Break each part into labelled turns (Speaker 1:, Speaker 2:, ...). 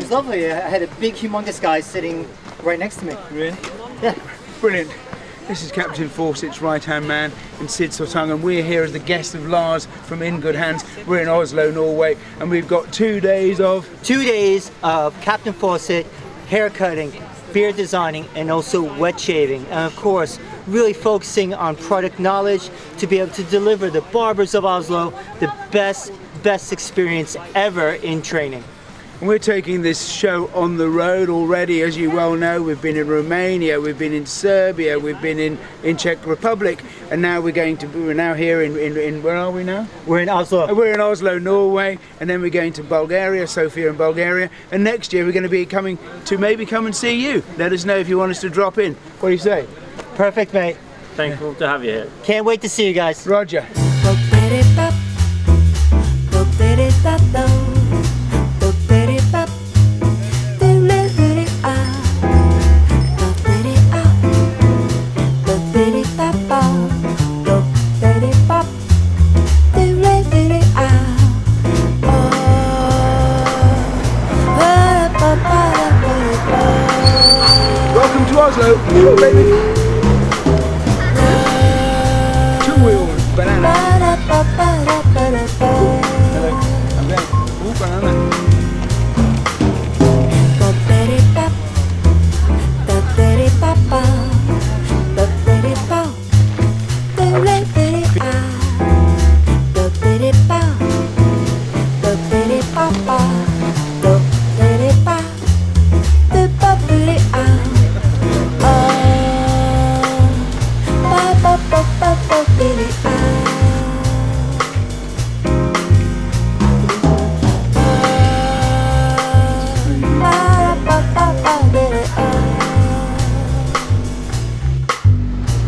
Speaker 1: was lovely. I had a big, humongous guy sitting right next to me.
Speaker 2: Really?
Speaker 1: Yeah.
Speaker 2: Brilliant. This is Captain Fawcett's right-hand man and Sid Sottung, and we're here as the guest of Lars from In Good Hands. We're in Oslo, Norway, and we've got 2 days of...
Speaker 1: 2 days of Captain Fawcett hair cutting, beard designing, and also wet shaving. And of course, really focusing on product knowledge to be able to deliver the barbers of Oslo the best experience ever in training.
Speaker 2: And we're taking this show on the road already, as you well know. We've been in Romania, we've been in Serbia, we've been in Czech Republic, and now we're now here in where are we now?
Speaker 1: We're in Oslo.
Speaker 2: We're in Oslo, Norway, and then we're going to Bulgaria, Sofia in Bulgaria, and next year we're going to be coming to maybe come and see you. Let us know if you want us to drop in. What do you say?
Speaker 1: Perfect, mate.
Speaker 3: Thankful to have you here.
Speaker 1: Can't wait to see you guys.
Speaker 2: Roger. Welcome to Oslo. Hello, baby. Two-wheel banana. Hello. I'm there. Ooh, banana.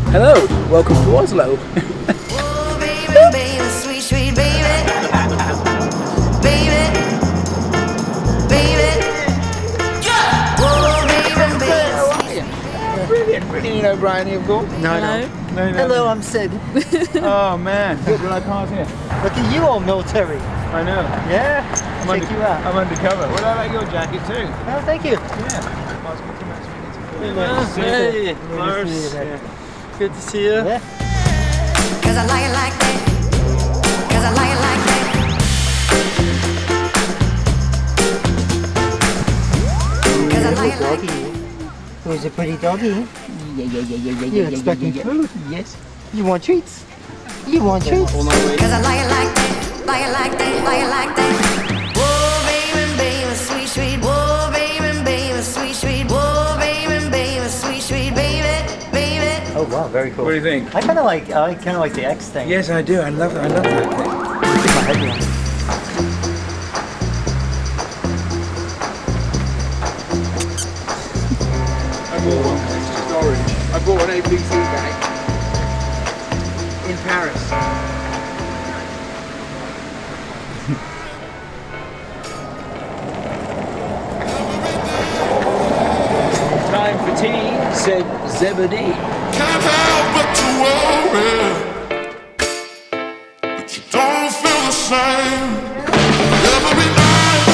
Speaker 2: Hello, welcome to Oslo.
Speaker 4: Oh, baby, baby, sweet, sweet baby. Baby, baby. Yeah. Oh, baby, baby.
Speaker 2: How are you? Brilliant, brilliant. You know Bryony, of course?
Speaker 1: No. Hello, I'm Sid.
Speaker 2: Oh man, good. We like cars here.
Speaker 1: Look at you, all military.
Speaker 2: I know.
Speaker 1: Yeah? Check you out.
Speaker 2: I'm undercover. Well, I like your jacket too.
Speaker 1: Oh, thank you.
Speaker 2: Yeah.
Speaker 3: Hey, Lars. Good to see you.
Speaker 1: Yeah.
Speaker 4: Cause I like it like that. Cause I like it like that. Cause I like it like that.
Speaker 1: Who's a pretty doggy?
Speaker 2: Yeah.
Speaker 1: You're expecting food?
Speaker 2: Yes.
Speaker 1: You want treats? You want treats?
Speaker 4: Cause I like it like that. Like it like that. Like it like that. Whoa, baby, baby, sweet, sweet. Whoa, baby, baby, sweet, sweet. Whoa, baby, baby, sweet, sweet, baby, baby.
Speaker 1: Oh wow, very cool.
Speaker 2: What do you think?
Speaker 1: I kind of like the X thing.
Speaker 2: Yes, I do. I love that.
Speaker 1: Keep my head down.
Speaker 2: I bought one. It's just orange. I bought an APC bag in Paris. Time for tea, said Zebedee.
Speaker 5: Can't help but to worry that you don't feel the same every night,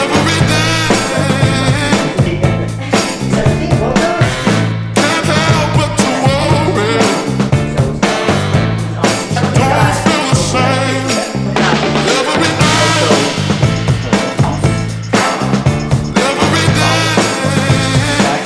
Speaker 5: every day. Can't help but to worry that you don't feel the same every night, every day.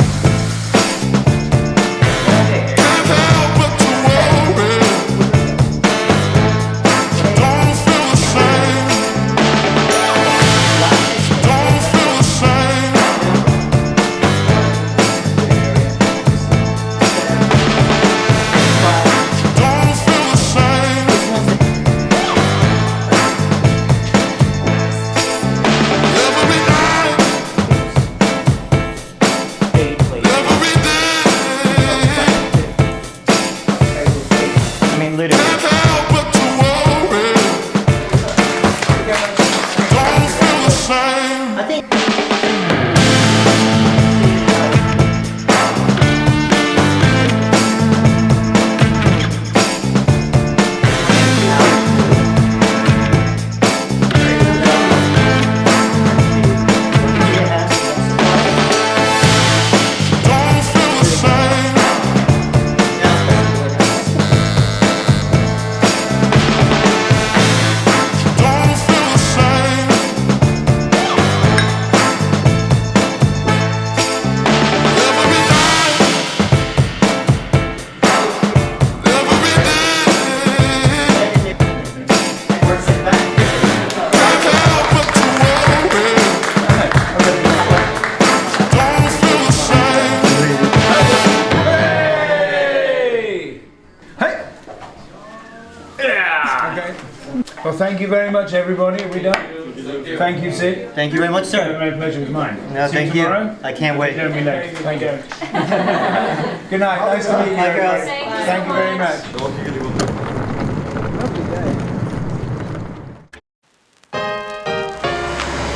Speaker 2: Okay. Well, thank you very much, everybody. Are we done? Thank you, Sid.
Speaker 1: Thank you very much, sir.
Speaker 2: My pleasure was mine.
Speaker 1: No,
Speaker 2: See
Speaker 1: thank you.
Speaker 2: tomorrow?
Speaker 1: I can't wait.
Speaker 2: Don't be late. Thank you. Good night. Nice to meet you.
Speaker 1: Bye, girls.
Speaker 2: Thank you very much.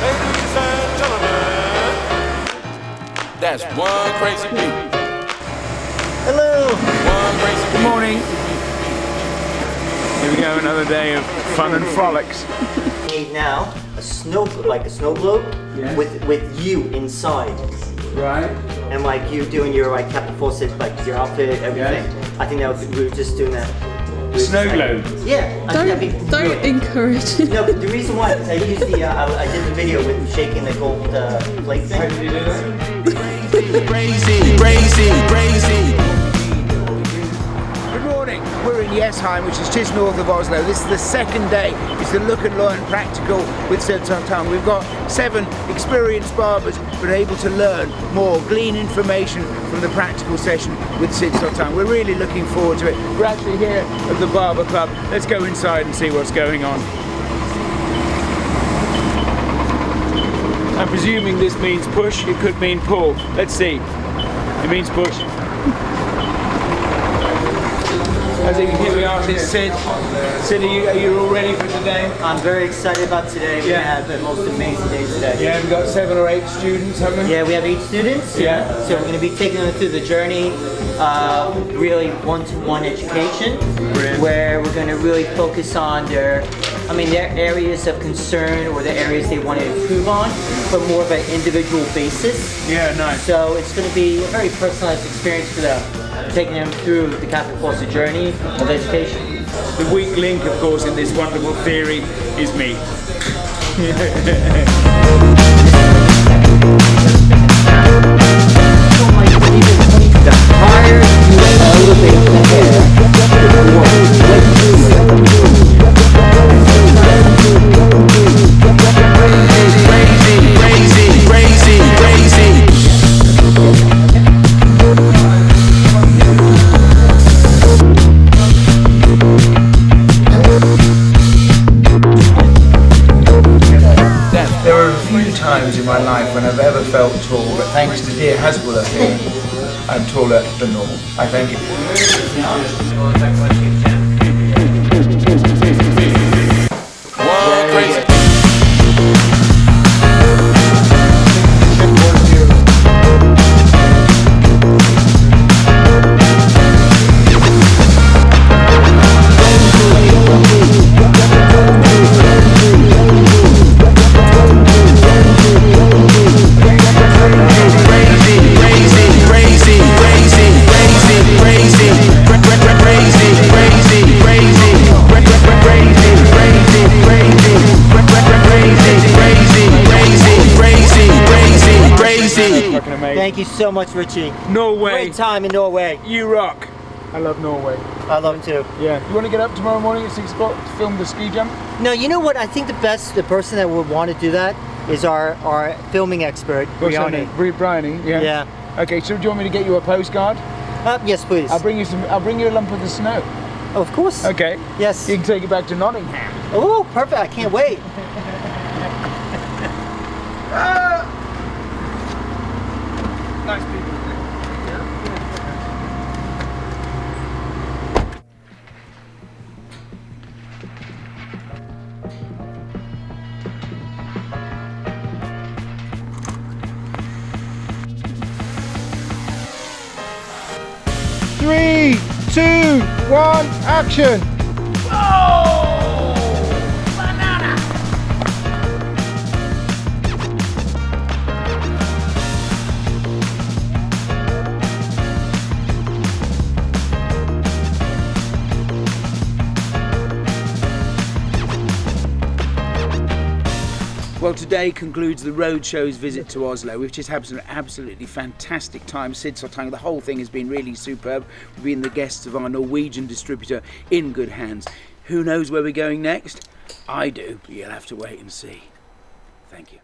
Speaker 5: Ladies and gentlemen, that's one crazy beat.
Speaker 1: Hello.
Speaker 5: One crazy
Speaker 2: Good morning. Here we go, another day of fun and frolics.
Speaker 1: Need now a snow globe
Speaker 2: Yeah.
Speaker 1: with you inside,
Speaker 2: Right.
Speaker 1: and like you doing your like Captain Fawcett, like your outfit, everything. I think that we were just doing that.
Speaker 2: Snow globe.
Speaker 1: Yeah. I think that'd be
Speaker 6: Don't
Speaker 1: brilliant.
Speaker 6: encourage it.
Speaker 1: No, but the reason why is I used the I did the video with shaking the gold plate
Speaker 2: How
Speaker 1: thing.
Speaker 2: did you do that?
Speaker 5: crazy, crazy, crazy.
Speaker 2: Good morning. We're in Jesheim, which is just north of Oslo. This is the second day. It's the Look and Learn Practical with Sid Sottung. We've got 7 experienced barbers who are able to learn more, glean information from the practical session with Sid Sottung. We're really looking forward to it. We're actually here at the Barber Club. Let's go inside and see what's going on. I'm presuming this means push. It could mean pull. Let's see. It means push. As you can hear, we are this Sid. Sid, are you all ready for today?
Speaker 1: I'm very excited about today. We're gonna have the most amazing day today.
Speaker 2: Yeah, we've got 7 or 8 students, haven't we?
Speaker 1: Yeah, we have 8 students.
Speaker 2: Yeah.
Speaker 1: So we're going to be taking them through the journey, really one-to-one education, where we're going to really focus on their areas of concern or the areas they want to improve on, but more of an individual basis.
Speaker 2: Yeah, nice.
Speaker 1: So it's going to be a very personalized experience for them, taking them through the Captain Fawcett journey of education.
Speaker 2: The weak link, of course, in this wonderful theory is me.
Speaker 1: The higher you elevate the hair, the more
Speaker 5: Crazy, crazy, crazy.
Speaker 2: There are a few times in my life when I've ever felt tall, but thanks to dear Hasbulla here, I'm taller than normal. I thank you.
Speaker 5: One crazy.
Speaker 2: Fucking amazing.
Speaker 1: Thank you so much, Richie.
Speaker 2: Norway,
Speaker 1: Great time in Norway.
Speaker 2: you rock. I love Norway.
Speaker 1: I love it too.
Speaker 2: Yeah. You want to get up tomorrow morning at 6 o'clock to film the ski jump?
Speaker 1: No, you know what? I think the person that would want to do that is our filming expert,
Speaker 2: What's her
Speaker 1: Bryony.
Speaker 2: name? Bryony, yeah.
Speaker 1: Yeah.
Speaker 2: Okay, so do you want me to get you a postcard?
Speaker 1: Yes, please.
Speaker 2: I'll bring you a lump of the snow.
Speaker 1: Of course.
Speaker 2: Okay.
Speaker 1: Yes.
Speaker 2: You can take it back to Nottingham.
Speaker 1: Oh, perfect. I can't wait.
Speaker 2: Nice people. Three, 2, 1, action! Well, today concludes the Roadshow's visit to Oslo. We've just had an absolutely fantastic time. Sid Sottung, the whole thing has been really superb. We've been the guests of our Norwegian distributor in good hands. Who knows where we're going next? I do, but you'll have to wait and see. Thank you.